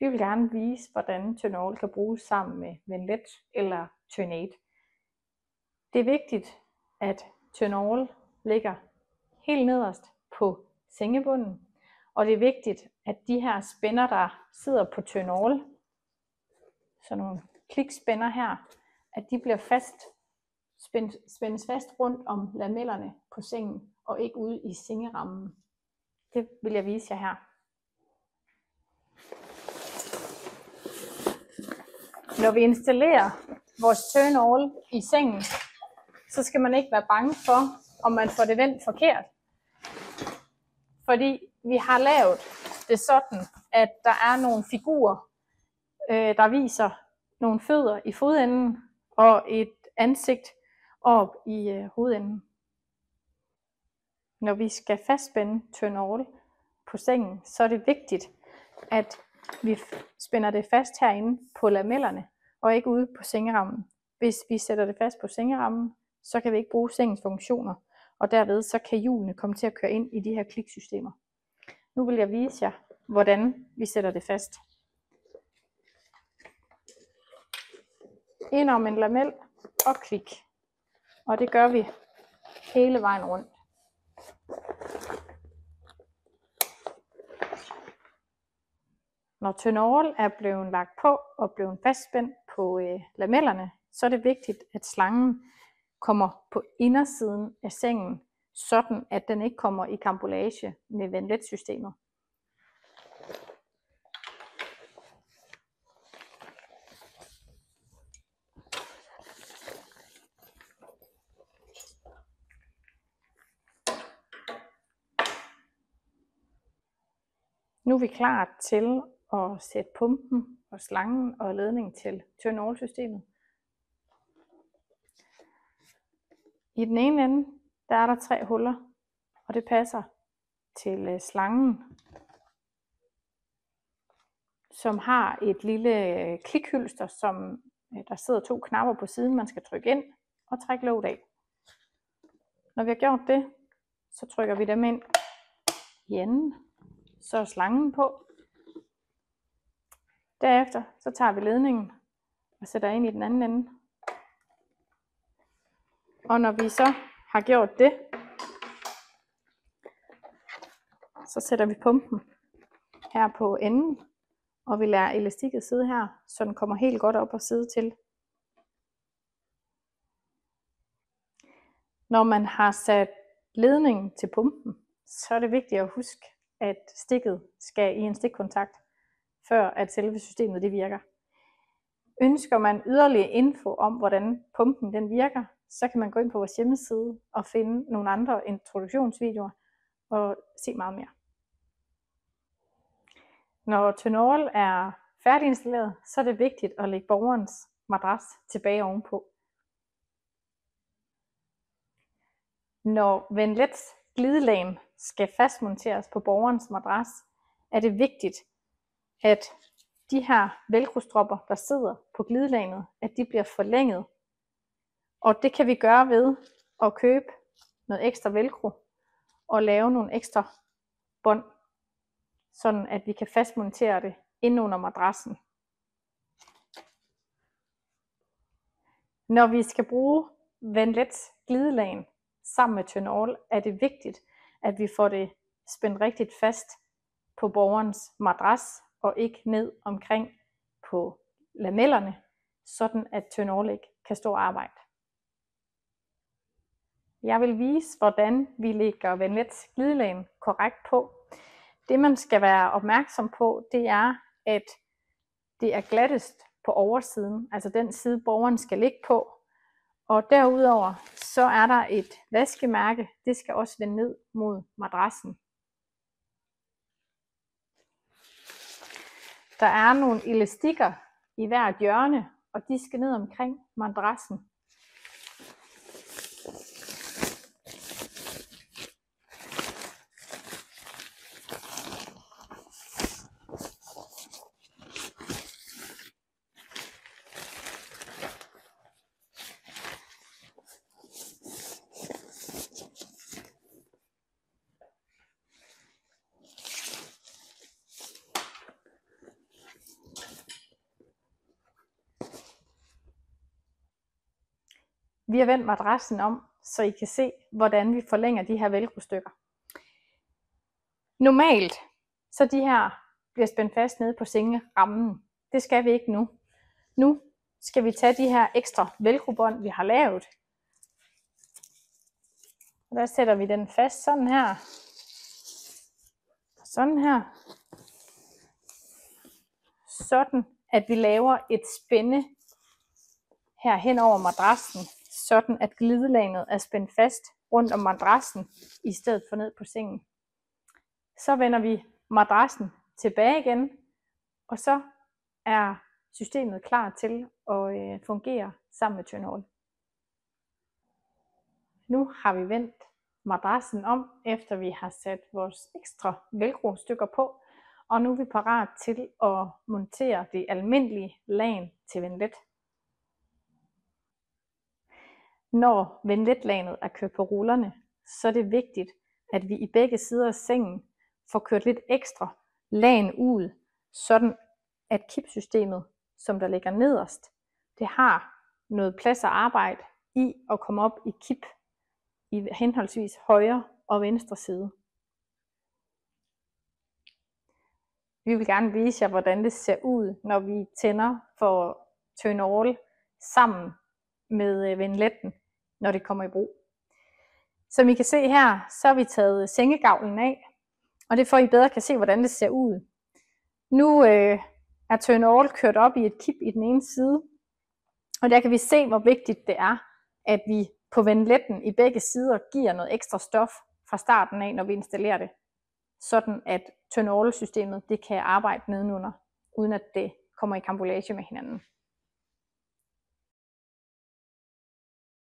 Vi vil gerne vise, hvordan Tynol kan bruges sammen med Venlet eller Tynate. Det er vigtigt, at Tynol ligger helt nederst på sengebunden, og det er vigtigt, at de her spænder, der sidder på Tynol, sådan nogle klikspænder her, at de bliver spændes fast rundt om lamellerne på sengen, og ikke ude i sengerammen. Det vil jeg vise jer her. Når vi installerer vores Tynol i sengen, så skal man ikke være bange for, om man får det vendt forkert. Fordi vi har lavet det sådan, at der er nogle figurer, der viser nogle fødder i fodenden og et ansigt op i hovedenden. Når vi skal fastspænde Tynol på sengen, så er det vigtigt, at vi spænder det fast herinde på lamellerne og ikke ude på sengerammen. Hvis vi sætter det fast på sengerammen, så kan vi ikke bruge sengens funktioner, og derved så kan hjulene komme til at køre ind i de her kliksystemer. Nu vil jeg vise jer, hvordan vi sætter det fast. Ind om en lamel og klik. Og det gør vi hele vejen rundt. Når Tynol er blevet lagt på og blevet fastspændt på lamellerne, så er det vigtigt, at slangen kommer på indersiden af sengen, sådan at den ikke kommer i karambolage med Venlet-systemet. Nu er vi klar til at sætte pumpen og slangen og ledningen til Tynol-systemet. I den ene ende, der er der 3 huller, og det passer til slangen, som har et lille klikhylster, som der sidder 2 knapper på siden, man skal trykke ind og trække låget af. Når vi har gjort det, så trykker vi dem ind i enden, så er slangen på. Derefter så tager vi ledningen og sætter ind i den anden ende. Og når vi så har gjort det, så sætter vi pumpen her på enden, og vi lader elastikket sidde her, så den kommer helt godt op og sidde til. Når man har sat ledningen til pumpen, så er det vigtigt at huske, at stikket skal i en stikkontakt, før at selve systemet det virker. Ønsker man yderligere info om, hvordan pumpen den virker, så kan man gå ind på vores hjemmeside og finde nogle andre introduktionsvideoer og se meget mere. Når Tynol er færdiginstalleret, så er det vigtigt at lægge borgerens madras tilbage ovenpå. Når Venlets glidelæn skal fastmonteres på borgerens madras, er det vigtigt, at de her velcro-stropper, der sidder på glidelænet, at de bliver forlænget. Og det kan vi gøre ved at købe noget ekstra velcro og lave nogle ekstra bånd, sådan at vi kan fastmontere det ind under madrassen. Når vi skal bruge Venlets glidelæn sammen med Tynol, er det vigtigt, at vi får det spændt rigtigt fast på borgerens madras og ikke ned omkring på lamellerne, sådan at Tynol ikke kan stå og arbejde. Jeg vil vise, hvordan vi lægger Venlets glidelæn korrekt på. Det man skal være opmærksom på, det er, at det er glattest på oversiden, altså den side borgeren skal ligge på. Og derudover så er der et vaskemærke, det skal også vende ned mod madrassen. Der er nogle elastikker i hvert hjørne, og de skal ned omkring madrassen. Vi har vendt madrassen om, så I kan se, hvordan vi forlænger de her velcro-stykker. Normalt, så de her bliver spændt fast nede på sengerammen. Det skal vi ikke nu. Nu skal vi tage de her ekstra velcro-bånd, vi har lavet. Og der sætter vi den fast sådan her. Sådan her. Sådan, at vi laver et spænde her hen over madrassen. Sådan, at glidelagene er spændt fast rundt om madrassen, i stedet for ned på sengen. Så vender vi madrassen tilbage igen, og så er systemet klar til at fungere sammen med Tynall. Nu har vi vendt madrassen om, efter vi har sat vores ekstra velcro-stykker på, og nu er vi parat til at montere det almindelige lagen til vendlet. Når vendletlagenet er kørt på rullerne, så er det vigtigt, at vi i begge sider af sengen får kørt lidt ekstra lagen ud, sådan at kipsystemet, som der ligger nederst, det har noget plads at arbejde i at komme op i kip i henholdsvis højre og venstre side. Vi vil gerne vise jer, hvordan det ser ud, når vi tænder for Tynall sammen med vendletten, når det kommer i brug. Som I kan se her, så har vi taget sengegavlen af, og det for I bedre kan se, hvordan det ser ud. Nu er Tynall kørt op i et kip i den ene side, og der kan vi se, hvor vigtigt det er, at vi på vendletten i begge sider giver noget ekstra stof fra starten af, når vi installerer det. Sådan at Tynall-systemet det kan arbejde nedenunder, uden at det kommer i karambolage med hinanden.